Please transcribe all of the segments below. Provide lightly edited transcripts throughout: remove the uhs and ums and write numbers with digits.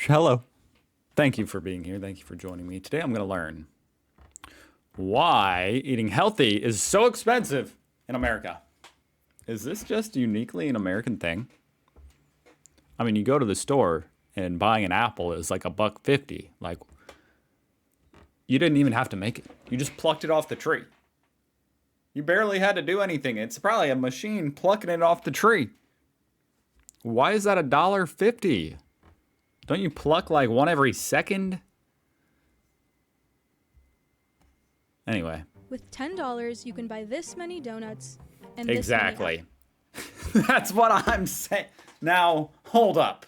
Hello. Thank you for being here. Thank you for joining me. Today I'm going to learn why eating healthy is so expensive in America. Is this just uniquely an American thing? I mean, you go to the store and buying an apple is like $1.50. Like, you didn't even have to make it. You just plucked it off the tree. You barely had to do anything. It's probably a machine plucking it off the tree. Why is that $1.50? Don't you pluck like one every second? Anyway. With $10, you can buy this many donuts and Exactly. That's what I'm saying. Now, hold up.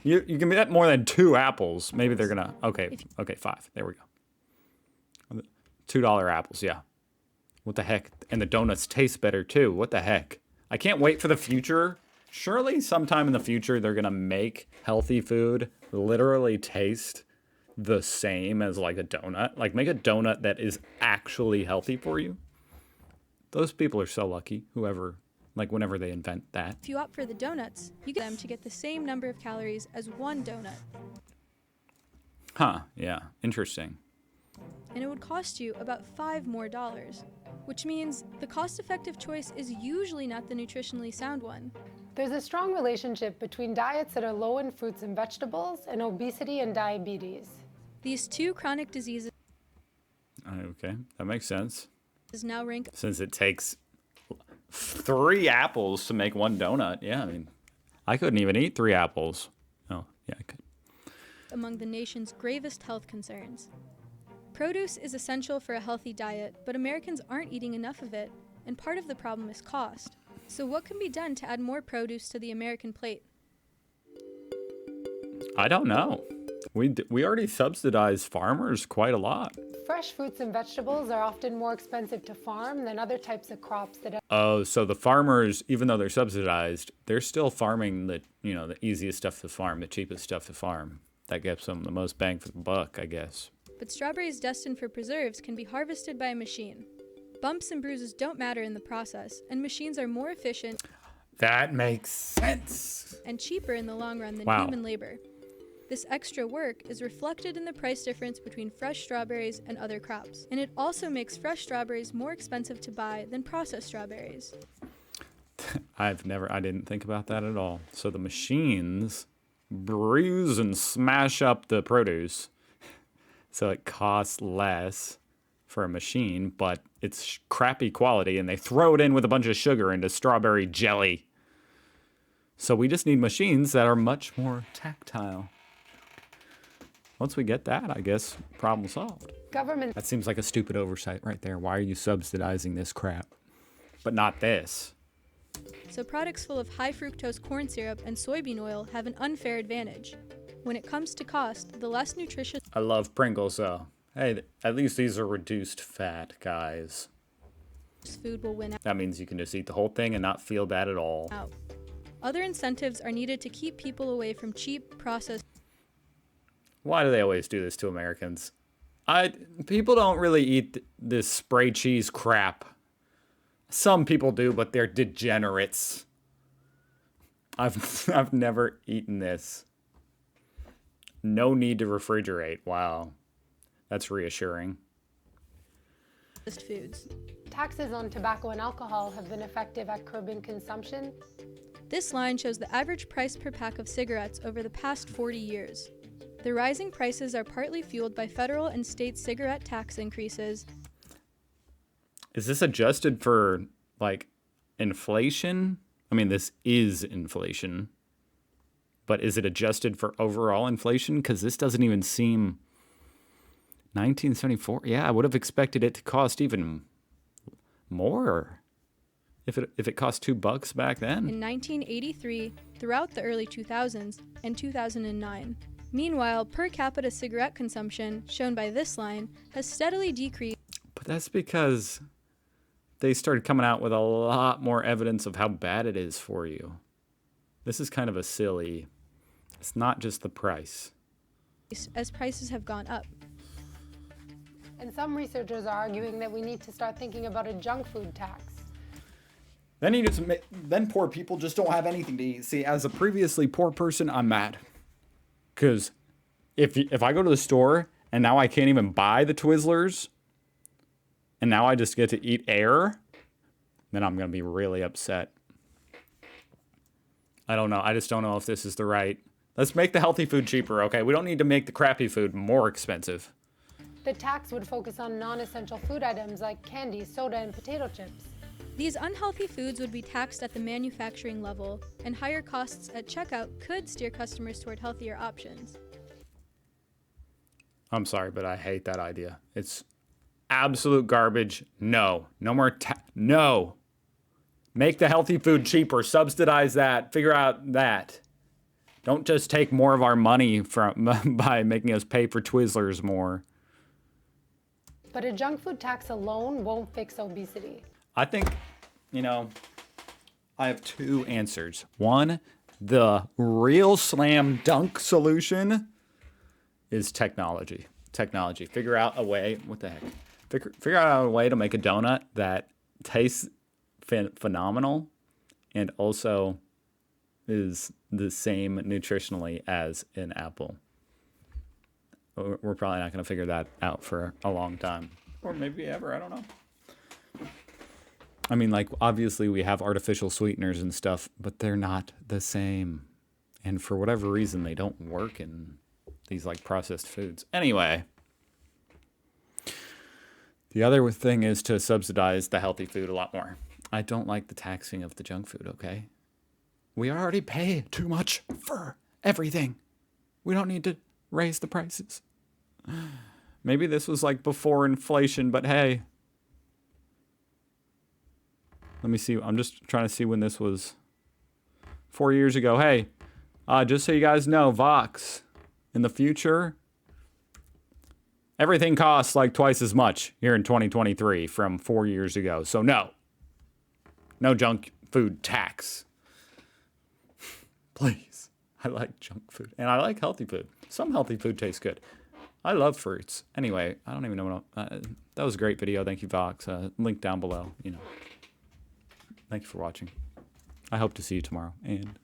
You can get more than 2 apples. Maybe they're gonna. Okay, 5. There we go. $2 apples, yeah. What the heck? And the donuts taste better too. What the heck? I can't wait for the future. Surely sometime in the future they're gonna make healthy food literally taste the same as like a donut. Like make a donut that is actually healthy for you. Those people are so lucky, whenever they invent that. If you opt for the donuts, you get them to get the same number of calories as one donut. Huh, yeah, interesting. And it would cost you about $5 more, which means the cost-effective choice is usually not the nutritionally sound one. There's a strong relationship between diets that are low in fruits and vegetables and obesity and diabetes. These two chronic diseases Okay, that makes sense. now rank Since it takes 3 apples to make one donut. Yeah, I mean, I couldn't even eat 3 apples. Oh, yeah, I could. among the nation's gravest health concerns. Produce is essential for a healthy diet, but Americans aren't eating enough of it, and part of the problem is cost. So what can be done to add more produce to the American plate? I don't know. We already subsidize farmers quite a lot. Fresh fruits and vegetables are often more expensive to farm than other types of crops that Oh, so the farmers, even though they're subsidized, they're still farming the easiest stuff to farm, the cheapest stuff to farm. That gets them the most bang for the buck, I guess. But strawberries destined for preserves can be harvested by a machine. Bumps and bruises don't matter in the process, and machines are more efficient That makes sense. and cheaper in the long run than Wow. human labor. This extra work is reflected in the price difference between fresh strawberries and other crops, and it also makes fresh strawberries more expensive to buy than processed strawberries. I didn't think about that at all. So the machines bruise and smash up the produce. So it costs less for a machine, but it's crappy quality, and they throw it in with a bunch of sugar into strawberry jelly. So we just need machines that are much more tactile. Once we get that, I guess problem solved. government That seems like a stupid oversight right there. Why are you subsidizing this crap, but not this? So products full of high fructose corn syrup and soybean oil have an unfair advantage. When it comes to cost, the less nutritious I love Pringles though. Hey, at least these are reduced fat, guys. food will win That means you can just eat the whole thing and not feel bad at all. out. Other incentives are needed to keep people away from cheap, processed Why do they always do this to Americans? People don't really eat this spray cheese crap. Some people do, but they're degenerates. I've never eaten this. No need to refrigerate. Wow. That's reassuring. foods. taxes on tobacco and alcohol have been effective at curbing consumption. This line shows the average price per pack of cigarettes over the past 40 years. The rising prices are partly fueled by federal and state cigarette tax increases. Is this adjusted for, like, inflation? I mean, this is inflation. But is it adjusted for overall inflation? Because this doesn't even seem... 1974? Yeah, I would have expected it to cost even more. If it cost $2 back then. In 1983, throughout the early 2000s, and 2009. Meanwhile, per capita cigarette consumption, shown by this line, has steadily decreased. But that's because they started coming out with a lot more evidence of how bad it is for you. This is kind of a silly... It's not just the price. As prices have gone up. And some researchers are arguing that we need to start thinking about a junk food tax. Then poor people just don't have anything to eat. See, as a previously poor person, I'm mad. Because if I go to the store and now I can't even buy the Twizzlers, and now I just get to eat air, then I'm going to be really upset. I don't know. I just don't know if this is the right... Let's make the healthy food cheaper, okay? We don't need to make the crappy food more expensive. The tax would focus on non-essential food items like candy, soda, and potato chips. These unhealthy foods would be taxed at the manufacturing level, and higher costs at checkout could steer customers toward healthier options. I'm sorry, but I hate that idea. It's absolute garbage. No. No more no. Make the healthy food cheaper. Subsidize that. Figure out that. Don't just take more of our money from by making us pay for Twizzlers more. But a junk food tax alone won't fix obesity. I think, I have two answers. One, the real slam dunk solution is technology. Technology. Figure out a way, what the heck? Figure out a way to make a donut that tastes phenomenal and also is the same nutritionally as an apple. We're probably not going to figure that out for a long time. Or maybe ever, I don't know. I mean, like, obviously we have artificial sweeteners and stuff, but they're not the same. And for whatever reason, they don't work in these, like, processed foods. Anyway, the other thing is to subsidize the healthy food a lot more. I don't like the taxing of the junk food, okay? We already pay too much for everything. We don't need to raise the prices. Maybe this was like before inflation, but hey. Let me see. I'm just trying to see when this was. 4 years ago. Hey, just so you guys know, Vox, in the future, everything costs like twice as much here in 2023 from 4 years ago. So no junk food tax. Please. I like junk food and I like healthy food. Some healthy food tastes good. I love fruits. Anyway, I don't even know what that was a great video. Thank you, Vox. Link down below. Thank you for watching. I hope to see you tomorrow, and